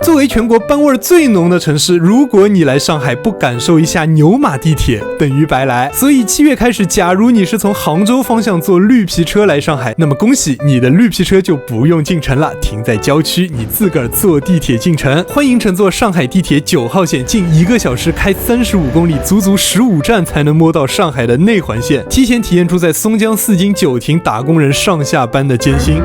作为全国班味最浓的城市，如果你来上海不感受一下牛马地铁，等于白来。所以7月开始，假如你是从杭州方向坐绿皮车来上海，那么恭喜你的绿皮车就不用进城了，停在郊区，你自个儿坐地铁进城。欢迎乘坐上海地铁9号线，近1个小时开35公里，足足15站才能摸到上海的内环线，提前体验出在松江4经9亭打工人上下班的艰辛。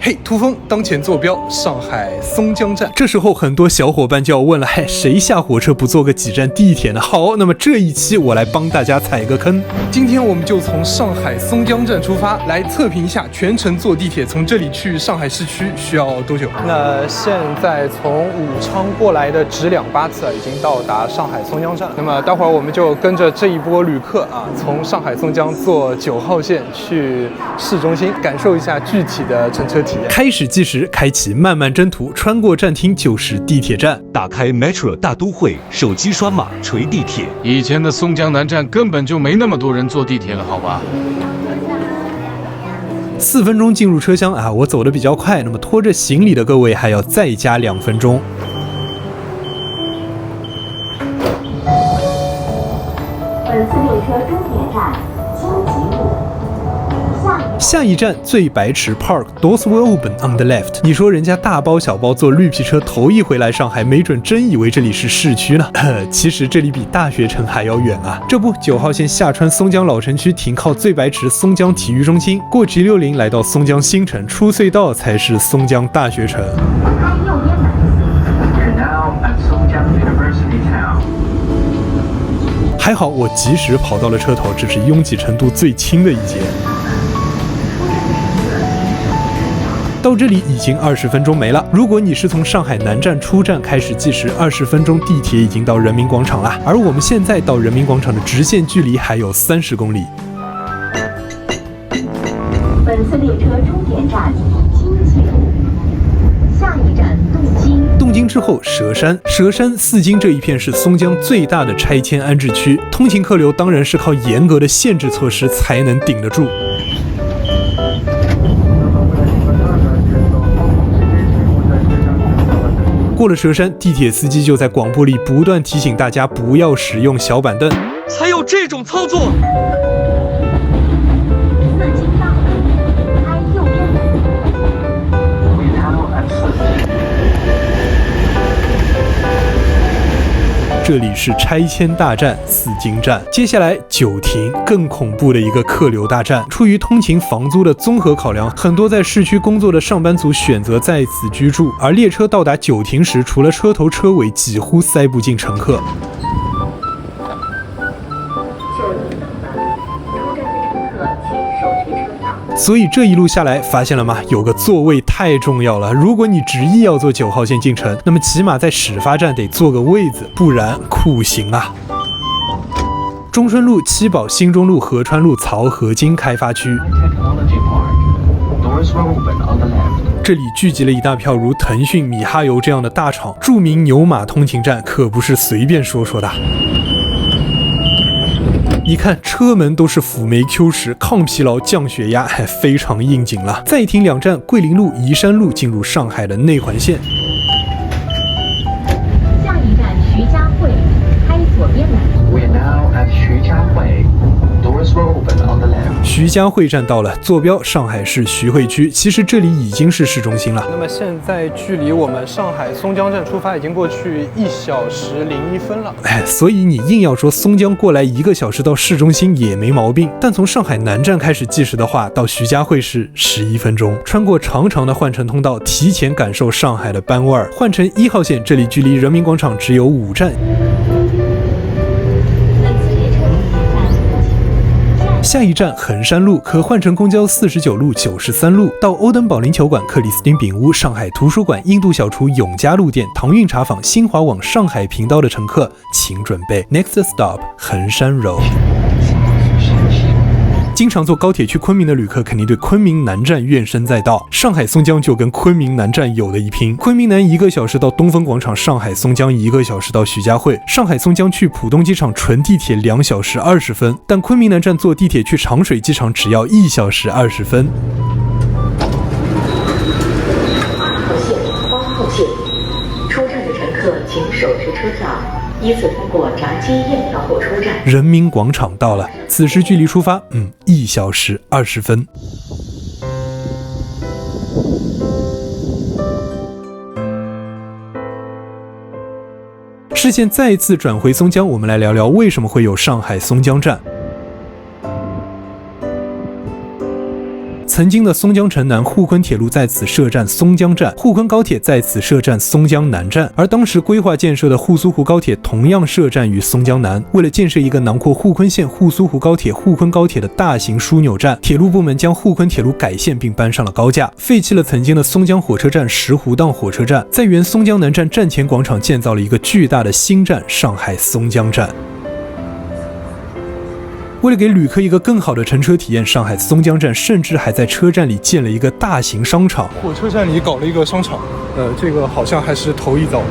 嘿，突风当前坐标上海松江站。这时候很多小伙伴就要问了，嘿，谁下火车不坐个几站地铁呢？好，那么这一期我来帮大家踩个坑。今天我们就从上海松江站出发，来测评一下全程坐地铁从这里去上海市区需要多久。那现在从武昌过来的直2班次已经到达上海松江站。那么待会儿我们就跟着这一波旅客从上海松江坐9号线去市中心，感受一下具体的乘车体验。开始计时，开启漫漫征途，穿过站厅就是地铁站。打开 Metro 大都会，手机刷码垂地铁。以前的松江南站根本就没那么多人坐地铁了，好吧？4分钟进入车厢我走得比较快，那么拖着行李的各位还要再加2分钟。本次列车终点站京吉路。下一站最白池 Park Doors will open on the left。 你说人家大包小包坐绿皮车头一回来上海，没准真以为这里是市区呢。其实这里比大学城还要远啊。这不，9号线下穿松江老城区，停靠最白池松江体育中心，过 G60来到松江新城，出隧道才是松江大学城。还好我及时跑到了车头，这是拥挤程度最轻的一节。到这里已经20分钟没了。如果你是从上海南站出站开始计时，20分钟地铁已经到人民广场了。而我们现在到人民广场的直线距离还有30公里。本次列车终点站京吉路，下一站洞京。洞京之后佘山，佘山4经这一片是松江最大的拆迁安置区，通勤客流当然是靠严格的限制措施才能顶得住。过了佘山，地铁司机就在广播里不断提醒大家不要使用小板凳。还有这种操作？这里是拆迁大站4经站，接下来9亭，更恐怖的一个客流大战。出于通勤房租的综合考量，很多在市区工作的上班族选择在此居住，而列车到达9亭时，除了车头车尾几乎塞不进乘客。所以这一路下来，发现了吗？有个座位太重要了。如果你执意要坐9号线进城，那么起码在始发站得坐个位子，不然酷刑啊！中顺路、七宝、新中路、合川路、漕河泾开发区，这里聚集了一大票如腾讯、米哈游这样的大厂，著名牛马通勤站可不是随便说说的。你看车门都是辅酶 Q 十，抗疲劳、降血压，还非常应景了。再停2站，桂林路、宜山路，进入上海的内环线。下一站徐家汇，开左边来。We are now at 徐家汇。Doors will open on the left. 徐家汇站到了，坐标上海市徐汇区。其实这里已经是市中心了。那么现在距离我们上海松江站出发已经过去1小时01分了。所以你硬要说松江过来1个小时到市中心也没毛病。但从上海南站开始计时的话，到徐家汇是11分钟。穿过长长的换乘通道，提前感受上海的班味儿。换乘1号线，这里距离人民广场只有5站。下一站衡山路，可换乘公交49路、93路到欧登堡林球馆、克里斯汀饼屋、上海图书馆、印度小厨永嘉路店、唐韵茶坊、新华网上海频道的乘客，请准备 Next Stop 衡山 Road。经常坐高铁去昆明的旅客肯定对昆明南站怨声载道，上海松江就跟昆明南站有的一拼。昆明南1个小时到东风广场，上海松江1个小时到徐家汇，上海松江去浦东机场纯地铁2小时20分，但昆明南站坐地铁去长水机场只要1小时20分。手续车票，依次通过闸机验票后出站。人民广场到了，此时距离出发1小时20分。视线再次转回松江，我们来聊聊为什么会有上海松江站。曾经的松江城南沪昆铁路在此设站松江站，沪昆高铁在此设站松江南站，而当时规划建设的沪苏湖高铁同样设站于松江南。为了建设一个囊括沪昆线、沪苏湖高铁、沪昆高铁的大型枢纽站，铁路部门将沪昆铁路改线并搬上了高架，废弃了曾经的松江火车站、石湖荡火车站，在原松江南站站前广场建造了一个巨大的新站——上海松江站。为了给旅客一个更好的乘车体验，上海松江站甚至还在车站里建了一个大型商场。火车站里搞了一个商场，这个好像还是头一遭。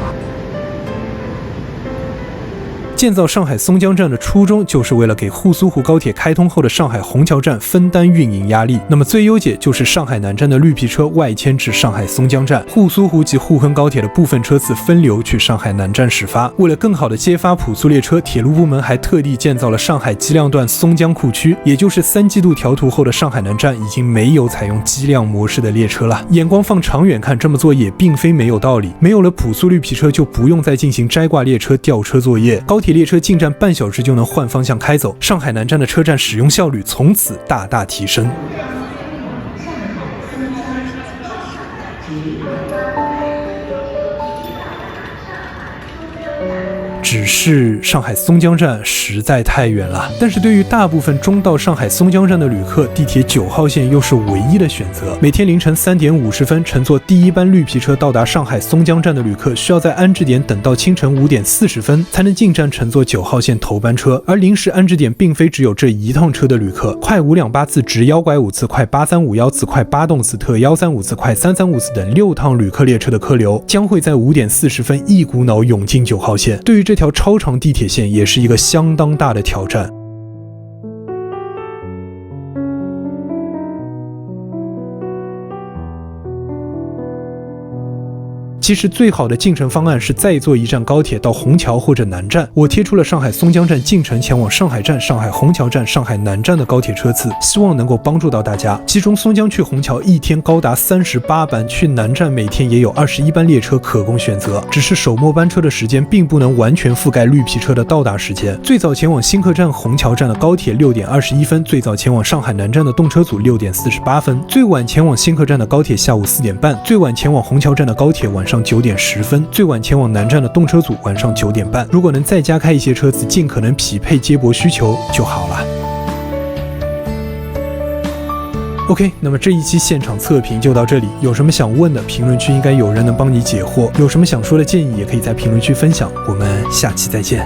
建造上海松江站的初衷就是为了给沪苏湖高铁开通后的上海虹桥站分担运营压力。那么最优解就是上海南站的绿皮车外迁至上海松江站，沪苏湖及沪昆高铁的部分车次分流去上海南站始发。为了更好的接发普速列车，铁路部门还特地建造了上海机量段松江库区，也就是3季度调图后的上海南站已经没有采用机量模式的列车了。眼光放长远看，这么做也并非没有道理。没有了普速绿皮车，就不用再进行摘挂列车吊车作业，高铁列车进站半小时就能换方向开走，上海南站的车站使用效率从此大大提升。只是上海松江站实在太远了，但是对于大部分中到上海松江站的旅客，地铁9号线又是唯一的选择。每天凌晨3点50分乘坐第一班绿皮车到达上海松江站的旅客，需要在安置点等到清晨5点40分才能进站乘坐9号线头班车。而临时安置点并非只有这一趟车的旅客，快528次、直1拐5次、快8351次、快8动次、特135次、快3354次等6趟旅客列车的客流将会在5点40分一股脑涌进9号线。对于这条超长地铁线也是一个相当大的挑战。其实最好的进城方案是再坐一站高铁到虹桥或者南站。我贴出了上海松江站进城前往上海站、上海虹桥站、上海南站的高铁车次，希望能够帮助到大家。其中松江去虹桥一天高达38班，去南站每天也有21班列车可供选择，只是首末班车的时间并不能完全覆盖绿皮车的到达时间。最早前往新客站、虹桥站的高铁6点21分，最早前往上海南站的动车组6点48分，最晚前往新客站的高铁下午4点半，最晚前往虹桥站的高铁晚上9点10分，最晚前往南站的动车组晚上9点半。如果能再加开一些车次，尽可能匹配接驳需求就好了。OK， 那么这一期现场测评就到这里。有什么想问的，评论区应该有人能帮你解惑。有什么想说的建议，也可以在评论区分享。我们下期再见。